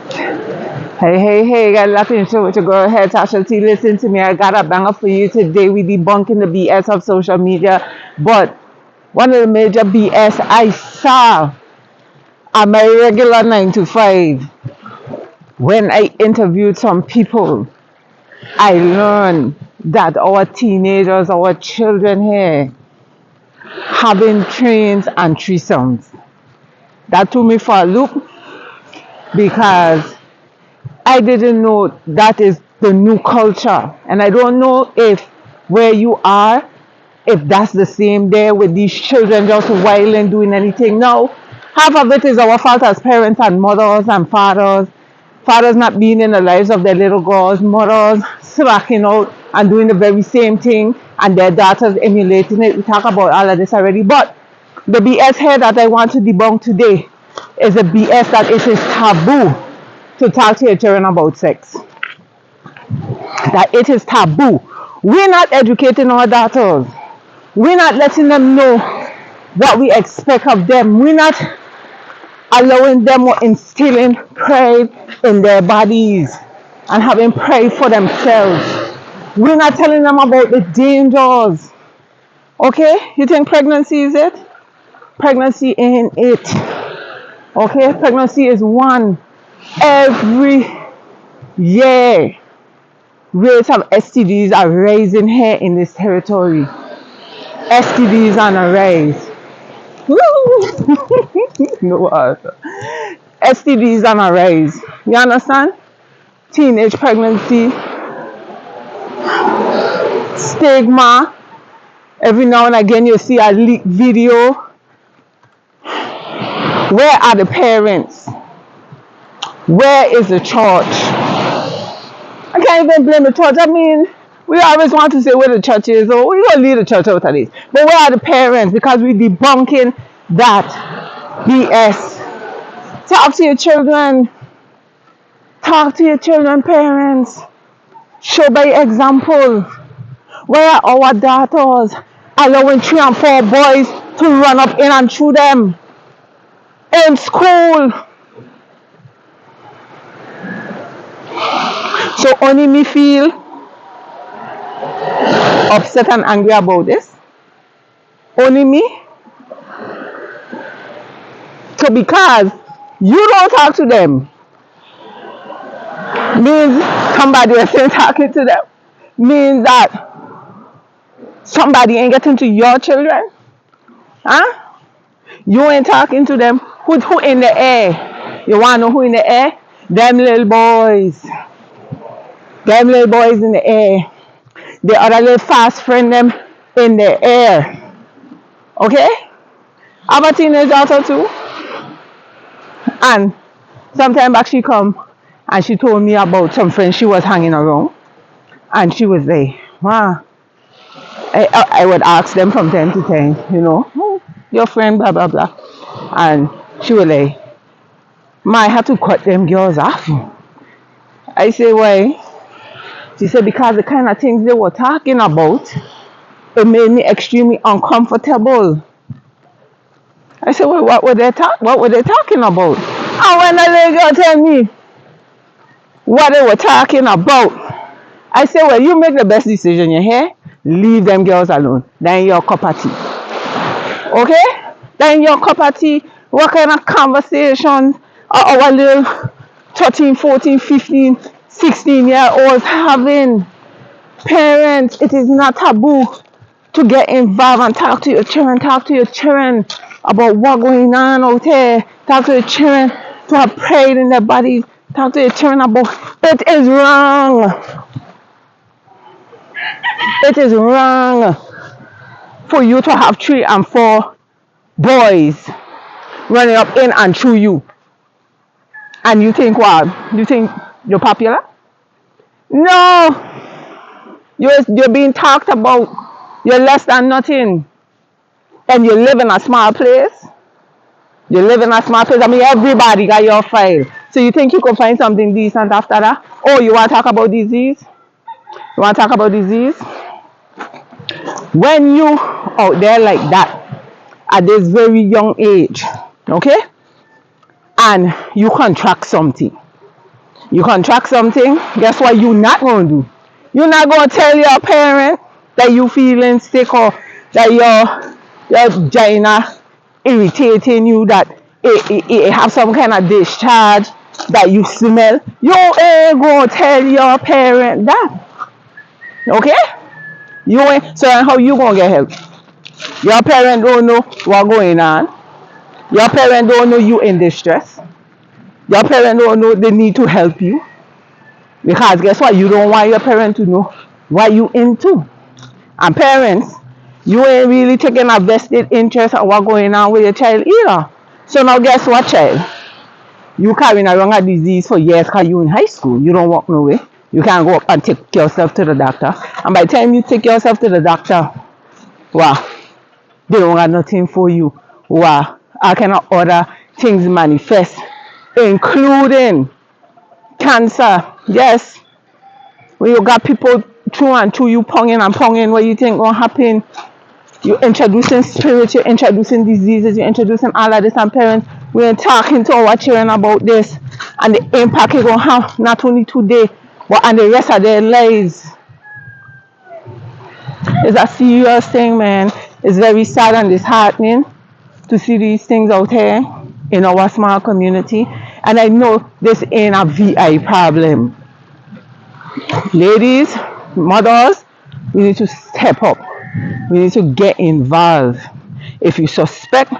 Hey, got nothing to with your girl head, Tasha T. Listen to me, I got a banger for you today. We debunking the BS of social media. But one of the major BS I saw on my regular 9 to 5 when I interviewed some people, I learned that our teenagers, our children here, having trains and threesomes. That threw me for a loop because I didn't know that is the new culture. And I don't know if where you are, if that's the same there with these children just wilding, doing anything. No, half of it is our fault as parents and mothers and fathers. Fathers not being in the lives of their little girls, mothers slacking out and doing the very same thing, and their daughters emulating it. We talk about all of this already. But the BS here that I want to debunk today is the BS that it is taboo to talk to your children about sex. That it is taboo. We're not educating our daughters. We're not letting them know what we expect of them. We're not allowing them or instilling pride in their bodies and having pride for themselves. We're not telling them about the dangers. Okay? You think pregnancy is it? Pregnancy ain't it. Okay? Pregnancy is one. Every year, rates of STDs are rising here in this territory. STDs on a rise. No other. STDs on a rise. You understand? Teenage pregnancy, stigma. Every now and again you see a leaked video. Where are the parents? Where is the church? I can't even blame the church. I mean, we always want to say where the church is, or we're going to leave the church out of this. But where are the parents? Because we're debunking that BS. Talk to your children. Talk to your children, parents. Show by example. Where are our daughters allowing 3 and 4 boys to run up in and through them in school? So only me feel upset and angry about this. Only me. So because you don't talk to them means somebody else ain't talking to them. Means that somebody ain't getting to your children. Huh? You ain't talking to them. Who in the air? You wanna know who in the air? Them little boys. Them little boys in the air. The other little fast friend them in the air. Okay? I have a teenage daughter too. And sometime back she come and she told me about some friends she was hanging around. And she was like, wow. I would ask them from time to time, you know, oh, your friend, blah, blah, blah. And she was like, Ma, I had to cut them girls off. I say, why? She said, because the kind of things they were talking about, it made me extremely uncomfortable. I said, well, what were they talking about? And when the lady girl tell me what they were talking about, I said, well, you make the best decision, you hear? Leave them girls alone. That ain't your cup of tea. Okay? That ain't your cup of tea. What kind of conversations are our little 13, 14, 15, 16-year-olds having? Parents, it is not taboo to get involved and talk to your children. Talk to your children about what's going on out there. Talk to your children to have pride in their bodies. Talk to your children about it is wrong. It is wrong for you to have 3 and 4 boys running up in and through you. And you think what? You think you're popular? No. You're being talked about. You're less than nothing. And you live in a small place. You live in a small place. I mean, everybody got your file. So you think you can find something decent after that? Oh, you want to talk about disease? You want to talk about disease? When you out there like that, at this very young age, okay? And you contract something. You contract something, guess what you not going to do? You're not going to tell your parent that you feeling sick or that your vagina irritating you, that it have some kind of discharge, that you smell. You ain't going to tell your parent that. Okay? You ain't. So how you going to get help? Your parent don't know what's going on. Your parent don't know you in distress. Your parent don't know they need to help you. Because guess what? You don't want your parent to know what you into. And parents, you ain't really taking a vested interest of what's going on with your child either. So now guess what, child? You carrying around a disease for years because you in high school. You don't walk nowhere. You can't go up and take yourself to the doctor. And by the time you take yourself to the doctor, wow, they don't got nothing for you. Wow, I cannot other things manifest, including cancer. Yes, when you got people through and through you ponging and ponging, what you think gonna happen? You're introducing spirits, you're introducing diseases, you're introducing all of this, and parents, we're talking to our children about this and the impact it's gonna have not only today but on the rest of their lives. It's a serious thing, man. It's very sad and disheartening to see these things out here in our small community. And I know this ain't a VI problem. Ladies, mothers, we need to step up. We need to get involved. If you suspect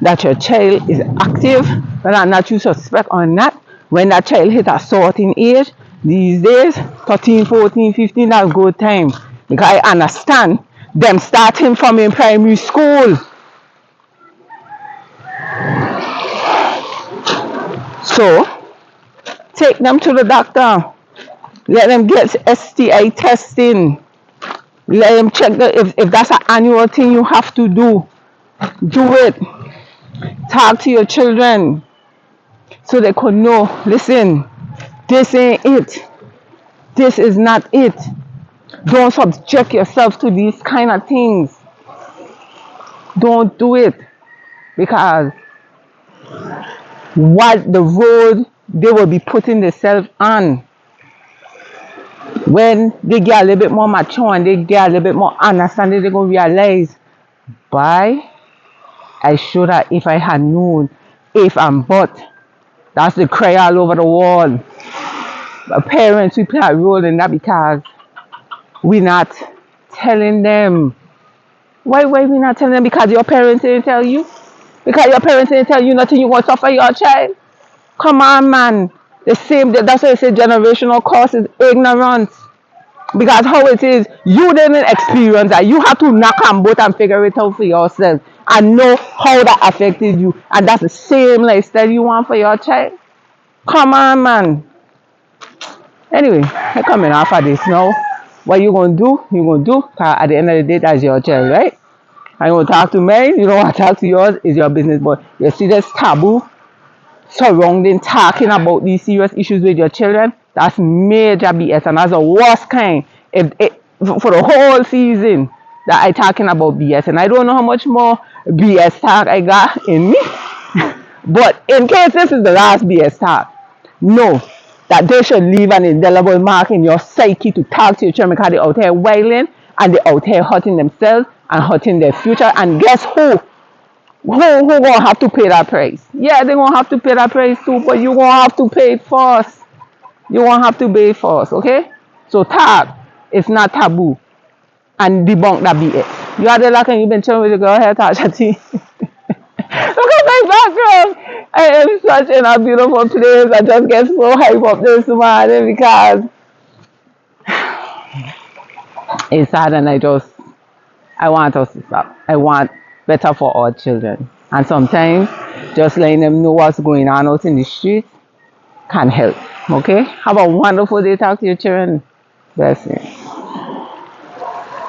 that your child is active, whether or not you suspect or not, when that child hit a certain age, these days, 13, 14, 15, that's good time. Because I understand them starting from in primary school. So, take them to the doctor. Let them get STI testing. Let them check if that's an annual thing you have to do. Do it. Talk to your children so they could know, listen, this ain't it. This is not it. Don't subject yourself to these kind of things. Don't do it. Because what the road they will be putting themselves on when they get a little bit more mature and they get a little bit more understanding, they're going to realize, by I should have, if I had known, if and but. That's the cry all over the world. But parents, we play a role in that because we're not telling them. Why we not telling them? Because your parents didn't tell you? Because your parents didn't tell you nothing, you want to suffer your child? Come on, man. The same, that's why I say generational cause is ignorance. Because how it is, you didn't experience that. You have to knock on both and figure it out for yourself and know how that affected you. And that's the same lifestyle you want for your child. Come on, man. Anyway, I coming off of this now. What you gonna do, you gonna do. Cause at the end of the day, that's your child, right? I want to talk to mine, you don't want to talk to yours, it's your business. But you see this taboo surrounding talking about these serious issues with your children, that's major BS, and that's the worst kind. For the whole season that I talking about BS, and I don't know how much more BS talk I got in me. But in case this is the last BS talk, know that they should leave an indelible mark in your psyche to talk to your children because they're out here wailing and they're out here hurting themselves and hurting their future. And guess who? Who gonna have to pay that price? Yeah, they're gonna have to pay that price too, but you're gonna have to pay it first. You won't have to pay it first, okay? So talk, it's not taboo. And debunk that BS. You are the luck and you've been chilling with your girl here, Tasha T. Look at my background. I am such in a beautiful place. I just get so hyped up this morning because it's sad, and I want us to stop. I want better for our children. And sometimes just letting them know what's going on out in the streets can help. Okay? Have a wonderful day. Talk to your children. Bless you.